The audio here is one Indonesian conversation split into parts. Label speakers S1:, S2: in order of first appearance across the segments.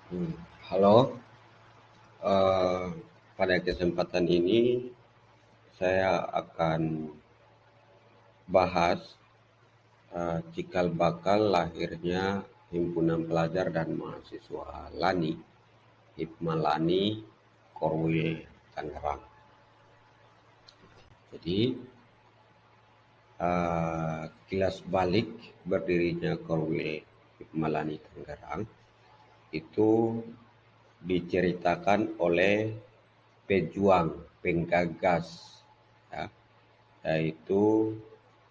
S1: Hmm, Halo, eh, pada kesempatan ini saya akan bahas cikal bakal lahirnya Himpunan Pelajar dan Mahasiswa LANI, Hipmalani, Korwil, Tangerang. Jadi, kilas balik berdirinya Korwil Hipmalani Tangerang itu diceritakan oleh pejuang, penggagas, ya, yaitu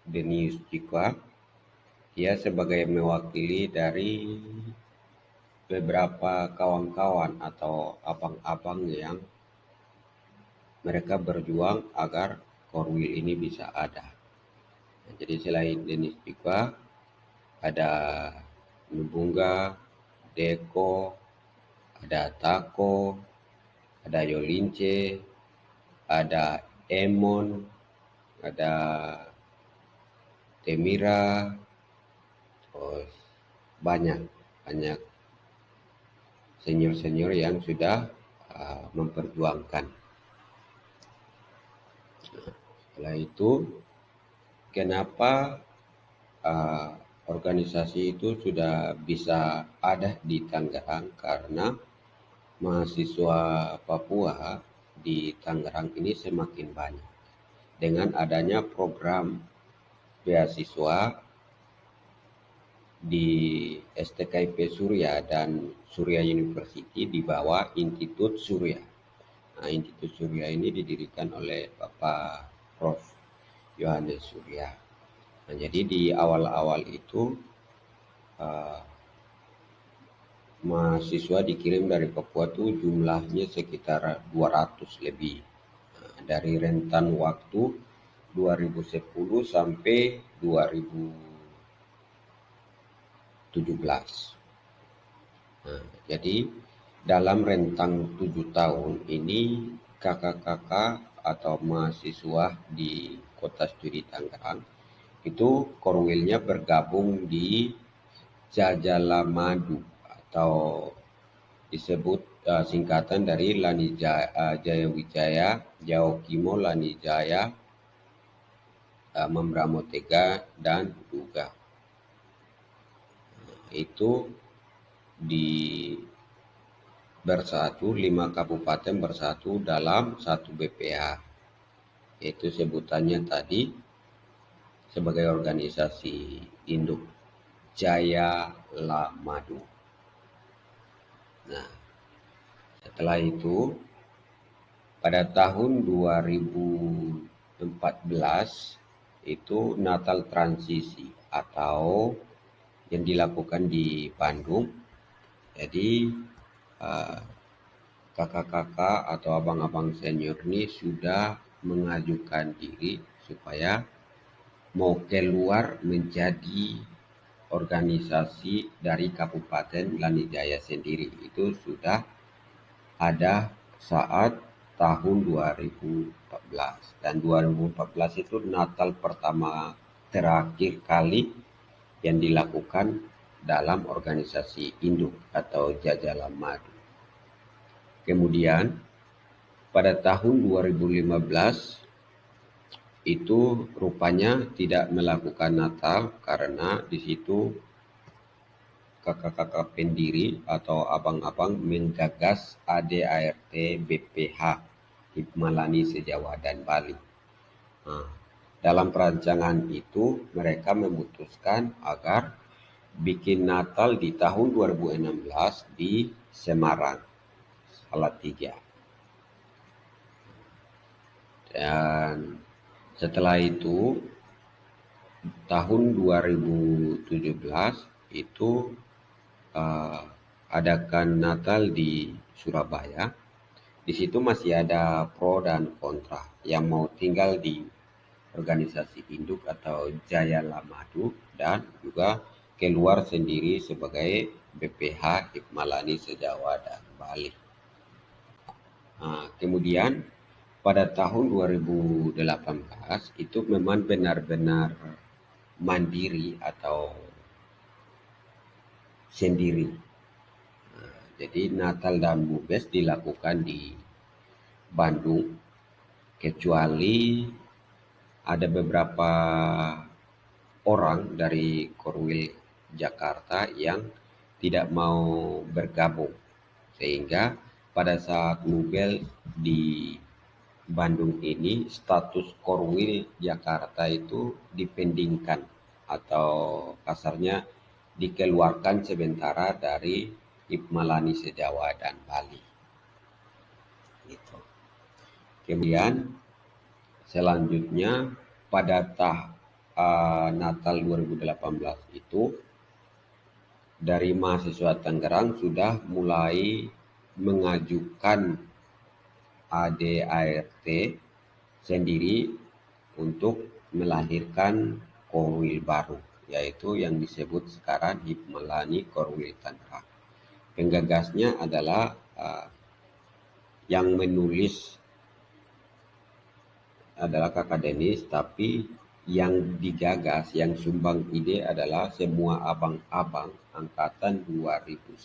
S1: Denius Jikwa. Dia sebagai mewakili dari beberapa kawan-kawan atau abang-abang yang mereka berjuang agar Korwil ini bisa ada. Nah, jadi selain Denis Jikwa, ada Nubungga, Deko, ada Tako, ada Yolince, ada Emon, ada Temira, terus banyak banyak senior-senior yang sudah memperjuangkan. Setelah itu, kenapa uh, organisasi itu sudah bisa ada di Tangerang? Karena mahasiswa Papua di Tangerang ini semakin banyak. Dengan adanya program beasiswa di STKIP Surya dan Surya University di bawah Institut Surya. Nah, Institut Surya ini didirikan oleh Bapak Prof. Yohanes Surya. Nah, jadi di awal-awal itu uh, mahasiswa dikirim dari Papua tuh jumlahnya sekitar 200 lebih. Nah, dari rentan waktu 2010 sampai 2017. Nah, jadi dalam rentang 7 tahun ini kakak-kakak atau mahasiswa di Kota Studi Tangerang itu Korwilnya bergabung di Jajala Madu atau disebut singkatan dari Jaya Wijaya, Jaokimo Lanijaya, Membramotega dan Duga. Itu di bersatu 5 kabupaten bersatu dalam satu BPH, yaitu sebutannya tadi sebagai organisasi induk Jaya Lamadu. Nah, setelah itu pada tahun 2014 itu Natal transisi atau yang dilakukan di Bandung. Jadi eh, kakak-kakak atau abang-abang senior ini sudah mengajukan diri supaya mau keluar menjadi organisasi dari Kabupaten Lanijaya sendiri. Itu sudah ada saat tahun 2014. Dan 2014 itu Natal pertama terakhir kali yang dilakukan dalam organisasi induk atau Jajalan Madu. Kemudian pada tahun 2015 itu rupanya tidak melakukan Natal karena di situ kakak-kakak pendiri atau abang-abang menggagas ADART BPH Hikmalani Sejawa dan Bali. Nah, dalam perancangan itu mereka memutuskan agar bikin Natal di tahun 2016 di Semarang, Salatiga. Dan setelah itu tahun 2017 itu uh, adakan Natal di Surabaya. Di situ masih ada pro dan kontra yang mau tinggal di organisasi induk atau Jaya Lamadu dan juga keluar sendiri sebagai BPH Hikmalani Sejawa dan Bali. Nah, kemudian pada tahun 2018 itu memang benar-benar mandiri atau sendiri. Jadi Natal dan Mubes dilakukan di Bandung, kecuali ada beberapa orang dari Korwil Jakarta yang tidak mau bergabung. Sehingga pada saat Mubel di Bandung ini status Korwil Jakarta itu dipendingkan atau kasarnya dikeluarkan sementara dari Hipmalani Sejawa dan Bali. Gitu. Kemudian selanjutnya pada Natal 2018 itu dari mahasiswa Tangerang sudah mulai mengajukan ADART sendiri untuk melahirkan Korwil baru, yaitu yang disebut sekarang Hipmalani Korwil Tangerang. Penggagasnya adalah yang menulis adalah Kakak Denis, tapi yang digagas, yang sumbang ide adalah semua abang-abang angkatan 2010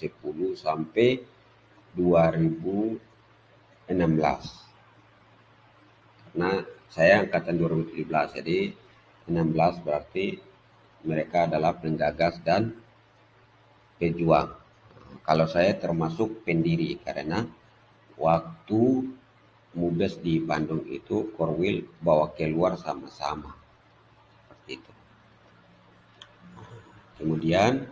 S1: sampai 2016. Karena saya angkatan 2017, jadi 16 berarti mereka adalah penggagas dan pejuang. Kalau saya termasuk pendiri karena waktu Mubes di Bandung itu Korwil bawa keluar sama-sama. Seperti itu. Kemudian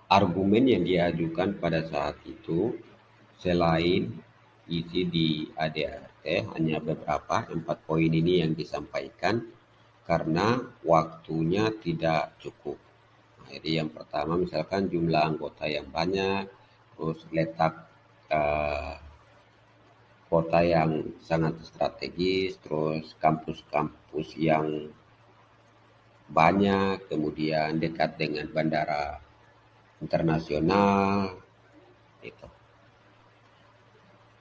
S1: argumen yang diajukan pada saat itu selain isi di ADART hanya beberapa 4 poin ini yang disampaikan karena waktunya tidak cukup. Jadi yang pertama misalkan jumlah anggota yang banyak, terus letak kota yang sangat strategis, terus kampus-kampus yang banyak, kemudian dekat dengan bandara internasional, itu.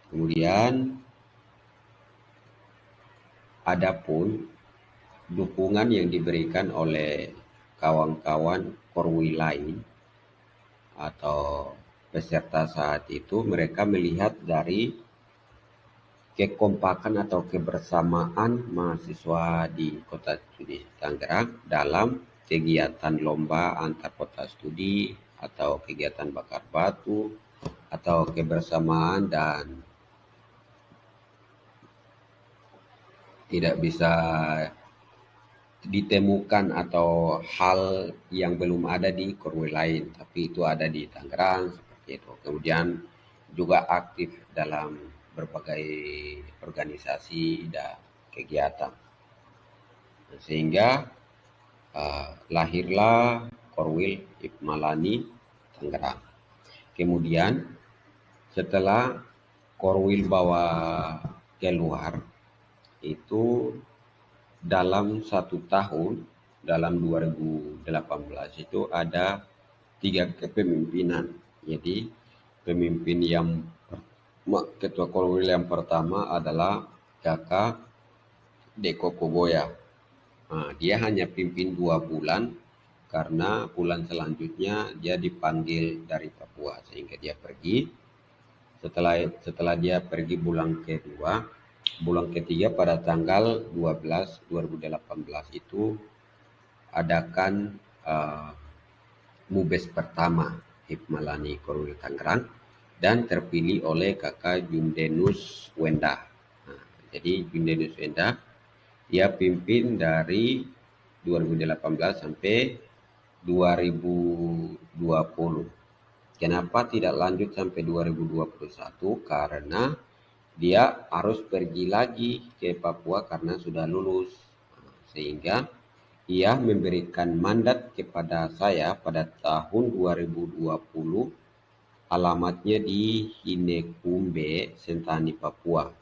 S1: Kemudian adapun dukungan yang diberikan oleh kawan-kawan Korwil lain atau peserta saat itu, mereka melihat dari kekompakan atau kebersamaan mahasiswa di Kota Studi Tangerang dalam kegiatan lomba antar kota studi atau kegiatan bakar batu atau kebersamaan dan tidak bisa ditemukan atau hal yang belum ada di Korwil lain, tapi itu ada di Tangerang seperti itu. Kemudian juga aktif dalam berbagai organisasi dan kegiatan. Sehingga lahirlah Korwil Hipmalani Tangerang. Kemudian setelah Korwil bawa keluar itu dalam 1 tahun, dalam 2018 itu ada 3 kepemimpinan. Jadi pemimpin yang ketua Korwil yang pertama adalah Kakak Deko Koboya. Dia hanya pimpin 2 bulan karena bulan selanjutnya dia dipanggil dari Papua sehingga dia pergi. Setelah dia pergi bulan kedua, bulan ketiga pada tanggal 12 2018 itu adakan Mubes pertama Hipmalani Korwil Tangerang dan terpilih oleh Kakak Jundenus Wenda. Jadi Jundenus Wenda dia pimpin dari 2018 sampai 2020. Kenapa tidak lanjut sampai 2021? Karena dia harus pergi lagi ke Papua karena sudah lulus. Sehingga ia memberikan mandat kepada saya pada tahun 2020, alamatnya di Hinekumbe, Sentani, Papua.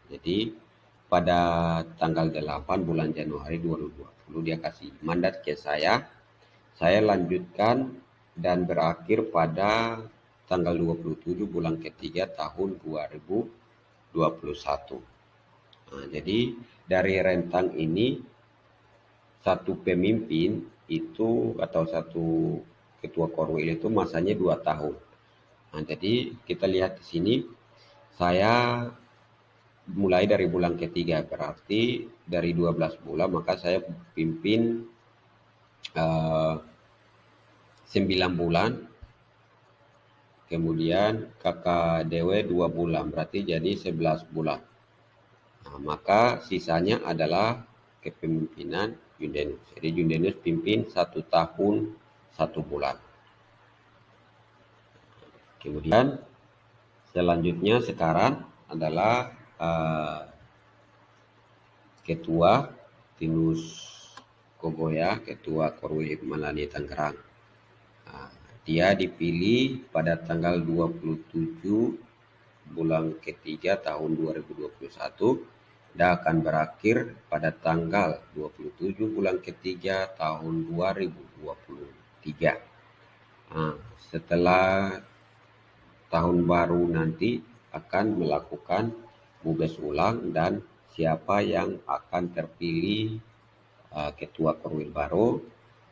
S1: Jadi pada tanggal 8 bulan Januari 2020 dia kasih mandat ke saya. Saya lanjutkan dan berakhir pada tanggal 27 bulan ketiga tahun 2021. Jadi dari rentang ini satu pemimpin itu atau satu ketua Korwil itu masanya 2 tahun. Nah, jadi kita lihat di sini, saya mulai dari bulan ketiga, berarti dari 12 bulan, maka saya pimpin 9 bulan, kemudian kakak Dewe 2 bulan, berarti jadi 11 bulan. Nah, maka sisanya adalah kepemimpinan Jundenus. Jadi Jundenus pimpin 1 tahun 1 bulan. Kemudian selanjutnya sekarang adalah Ketua Tinus Kogoya, Ketua Korwil Hikmalani Tangerang. Nah, dia dipilih pada tanggal 27 bulan ketiga tahun 2021 dan akan berakhir pada tanggal 27 bulan ketiga tahun 2023. Nah, setelah tahun baru nanti akan melakukan mubes ulang dan siapa yang akan terpilih ketua Korwil baru,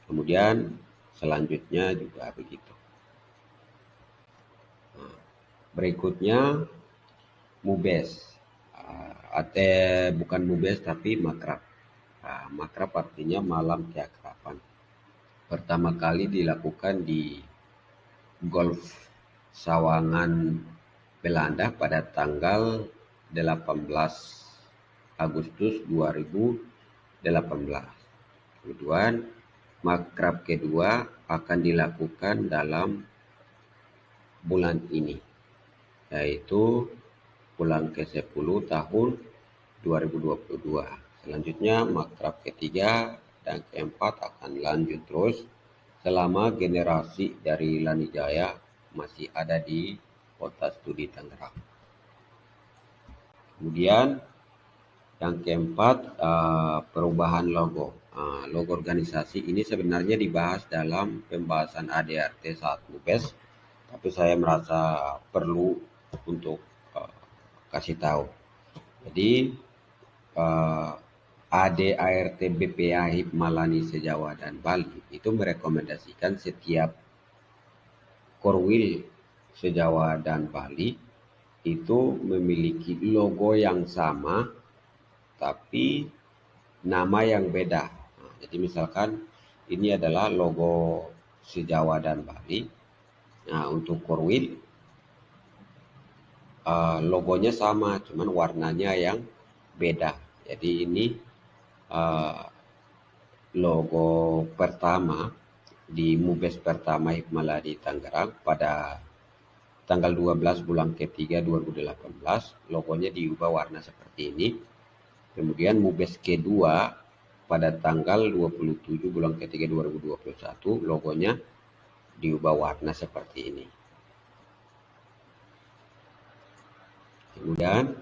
S1: kemudian selanjutnya juga begitu. Nah, berikutnya mubes, bukan mubes tapi makrab. Makrab artinya malam keakraban. Pertama kali dilakukan di Golf Sawangan, Belanda pada tanggal 18 Agustus 2018. Kemudian makrab kedua akan dilakukan dalam bulan ini, yaitu bulan ke-10 tahun 2022. Selanjutnya makrab ketiga dan keempat akan lanjut terus selama generasi dari Lanijaya masih ada di Kota Studi Tangerang. Kemudian yang keempat, perubahan logo. Logo organisasi ini sebenarnya dibahas dalam pembahasan ADRT saat mubes, tapi saya merasa perlu untuk kasih tahu. Jadi ADART BPA Hikmalani se-Jawa dan Bali itu merekomendasikan setiap Korwil se-Jawa dan Bali itu memiliki logo yang sama tapi nama yang beda. Nah, jadi misalkan ini adalah logo se-Jawa dan Bali. Nah, untuk Korwil logonya sama, cuman warnanya yang beda. Jadi ini logo pertama di mubes pertama Hikmalani Tangerang pada tanggal 12 bulan ketiga 2018, logonya diubah warna seperti ini. Kemudian mubes kedua pada tanggal 27 bulan ketiga 2021, logonya diubah warna seperti ini. Kemudian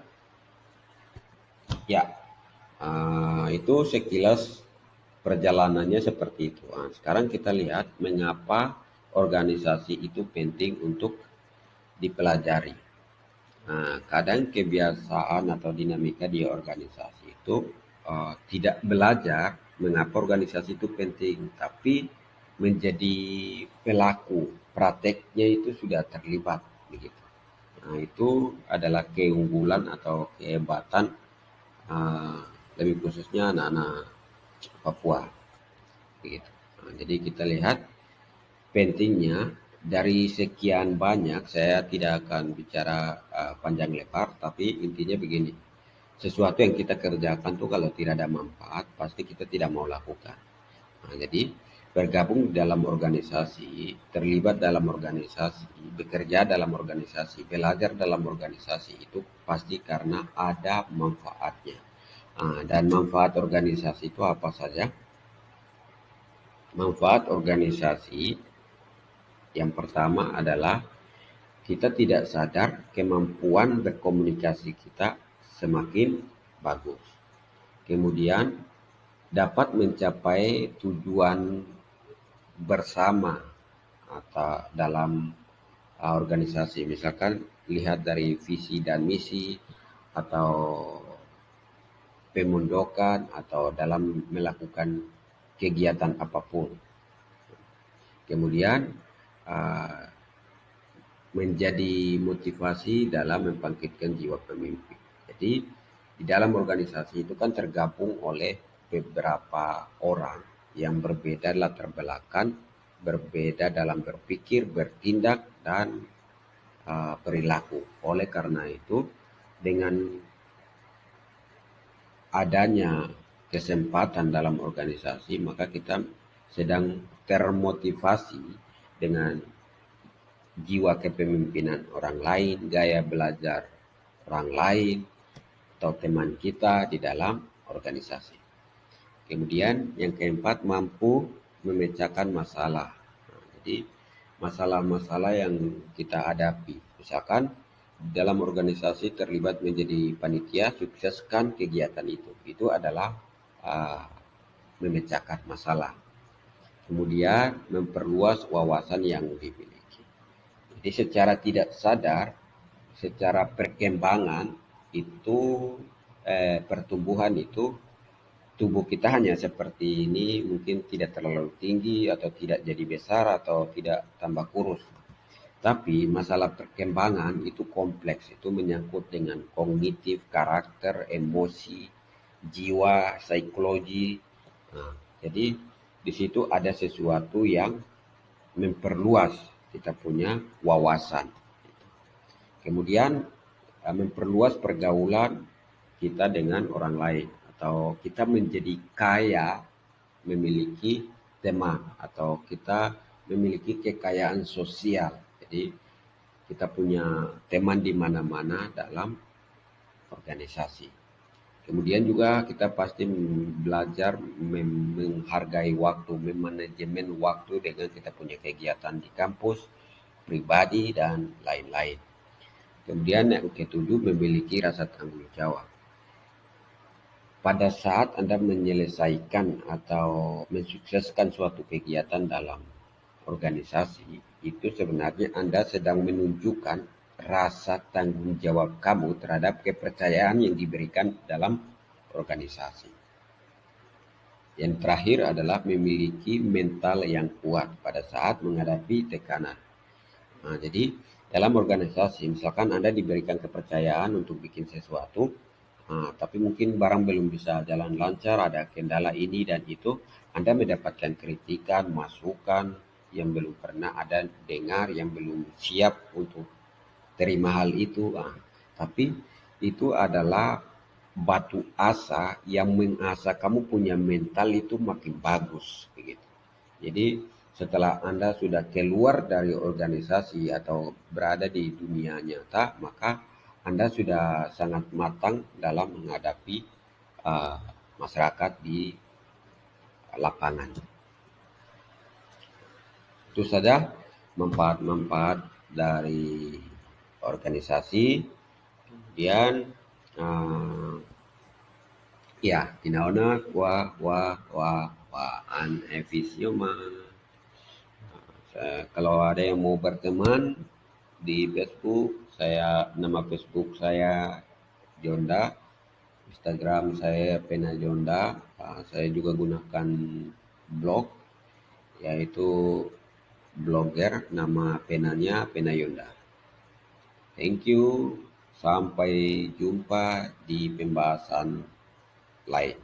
S1: ya, itu sekilas perjalanannya seperti itu. Nah, sekarang kita lihat mengapa organisasi itu penting untuk dipelajari. Nah, kadang kebiasaan atau dinamika di organisasi itu tidak belajar mengapa organisasi itu penting, tapi menjadi pelaku, prakteknya itu sudah terlibat begitu. Nah, itu adalah keunggulan atau kehebatan lebih khususnya anak-anak Papua begitu. Nah, jadi kita lihat pentingnya dari sekian banyak, saya tidak akan bicara panjang lebar, tapi intinya begini. Sesuatu yang kita kerjakan tuh kalau tidak ada manfaat, pasti kita tidak mau lakukan. Nah, jadi bergabung dalam organisasi, terlibat dalam organisasi, bekerja dalam organisasi, belajar dalam organisasi itu pasti karena ada manfaatnya. Dan manfaat organisasi itu apa saja? Manfaat organisasi yang pertama adalah kita tidak sadar kemampuan berkomunikasi kita semakin bagus. Kemudian dapat mencapai tujuan bersama atau dalam organisasi. Misalkan lihat dari visi dan misi atau pemondokan atau dalam melakukan kegiatan apapun. Kemudian uh, menjadi motivasi dalam membangkitkan jiwa pemimpin. Jadi di dalam organisasi itu kan tergabung oleh beberapa orang yang berbeda latar belakang, berbeda dalam berpikir, bertindak, dan perilaku. Oleh karena itu, dengan adanya kesempatan dalam organisasi, maka kita sedang termotivasi dengan jiwa kepemimpinan orang lain, gaya belajar orang lain, atau teman kita di dalam organisasi. Kemudian yang keempat, mampu memecahkan masalah. Nah, jadi masalah-masalah yang kita hadapi, misalkan dalam organisasi terlibat menjadi panitia, sukseskan kegiatan itu. Itu adalah uh, memecahkan masalah. Kemudian memperluas wawasan yang dimiliki. Jadi secara tidak sadar, secara perkembangan itu pertumbuhan itu tubuh kita hanya seperti ini, mungkin tidak terlalu tinggi atau tidak jadi besar atau tidak tambah kurus. Tapi masalah perkembangan itu kompleks, itu menyangkut dengan kognitif, karakter, emosi, jiwa, psikologi. Nah, jadi di situ ada sesuatu yang memperluas kita punya wawasan. Kemudian memperluas pergaulan kita dengan orang lain, atau kita menjadi kaya memiliki teman, atau kita memiliki kekayaan sosial. Jadi kita punya teman di mana-mana dalam organisasi. Kemudian juga kita pasti belajar menghargai waktu, memanajemen waktu dengan kita punya kegiatan di kampus, pribadi, dan lain-lain. Kemudian yang ketujuh, memiliki rasa tanggung jawab. Pada saat Anda menyelesaikan atau mensukseskan suatu kegiatan dalam organisasi, itu sebenarnya Anda sedang menunjukkan rasa tanggung jawab kamu terhadap kepercayaan yang diberikan dalam organisasi. Yang terakhir adalah memiliki mental yang kuat pada saat menghadapi tekanan. Nah, jadi dalam organisasi, misalkan Anda diberikan kepercayaan untuk bikin sesuatu, tapi mungkin barang belum bisa jalan lancar, ada kendala ini dan itu, Anda mendapatkan kritikan, masukan yang belum pernah Anda dengar, yang belum siap untuk terima hal itu. Tapi itu adalah batu asa yang mengasah kamu punya mental itu makin bagus, begitu. Jadi setelah Anda sudah keluar dari organisasi atau berada di dunia nyata, maka Anda sudah sangat matang dalam menghadapi uh, masyarakat di lapangan. Itu saja manfaat-manfaat dari organisasi. Kemudian uh, ya, tinauna wa an efisioma. Kalau ada yang mau berteman di Facebook, nama Facebook saya Jonda, Instagram saya Pena Jonda. Saya juga gunakan blog, yaitu blogger, nama penanya Pena Yonda. Thank you, sampai jumpa di pembahasan lain.